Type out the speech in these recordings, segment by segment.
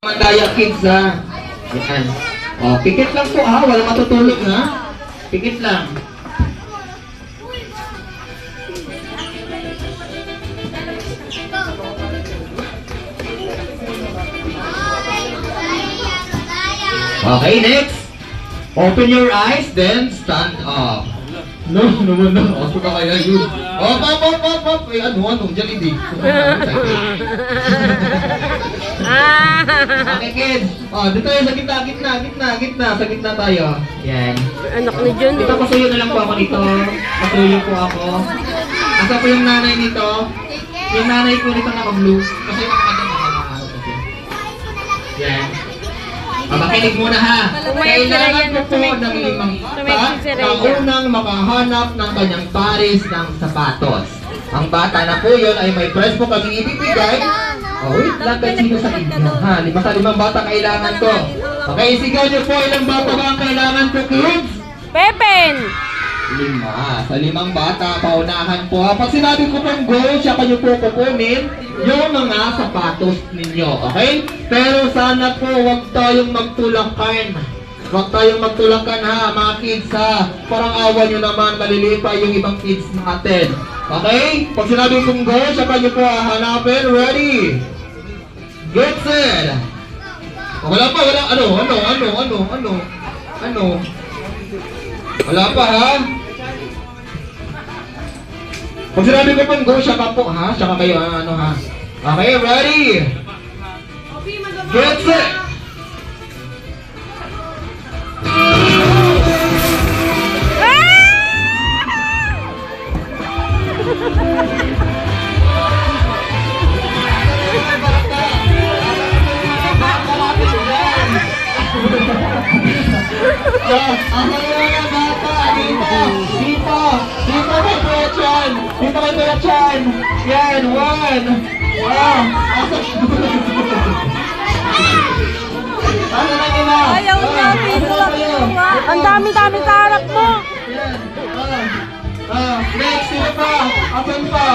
Mandaya kids ha. Yan. O, pikit lang po ha. Walang matutulog ha. Pikit lang. Okay, next. Open your eyes, then stand up. No, naman na. Ako na kaya yun. Op. Ay, ano, Jollibee. Okay, kids. Dito tayo sa gitna. Sa gitna tayo. Yan. Anak ni John. Dito, pasuyo na lang po ako dito. Pasuyo po ako. Asa po yung nanay nito? Yung nanay po nito naka-blue. Kasi yung mga naka-blue. Yan. Makinig muna ha. Kailangan ko po ng limang bata na unang makahanap ng kanyang pares ng sapatos. Ang bata na po yun ay may prize po kami ibibigay. Wait lang, kahit sino sa inyo. Ha, 5 sa 5 bata kailangan ko. Okay, sigaw nyo po, ilang bata ba ang kailangan ko, kids? Pepen! 5. Sa 5 bata, paunahan po. Pag sinabi ko pong go, siya kayo po kukunin yung mga sapatos ninyo. Okay? Pero sana po, huwag tayong magtulakan. Huwag tayong magtulakan ha, mga kids ha. Parang awa nyo naman, maliliit pa yung ibang kids natin. Okay? Pag sinabi kong go, siya kayo po hahanapin. Ready? Get set! Wala pa, wala. Ano? Wala pa ha? Pag sinabi ko pong go, siya ka po ha? Siya ka kayo ano ha? Okay, ready? Get set! Ang mga bata, dito may kuya-chan. Dito may kuya-chan. Yan, 1. Wow. Ano na nila? Ayaw na, pinula. Ang dami-dami sa harap mo. Next, sino pa? Asan pa?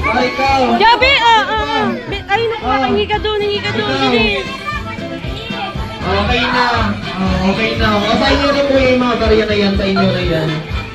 Ikaw. Gabi, ay, hingi ka doon, bilis. Okay na. Sa inyo na po yung mga barya na yan. Sa inyo na yan.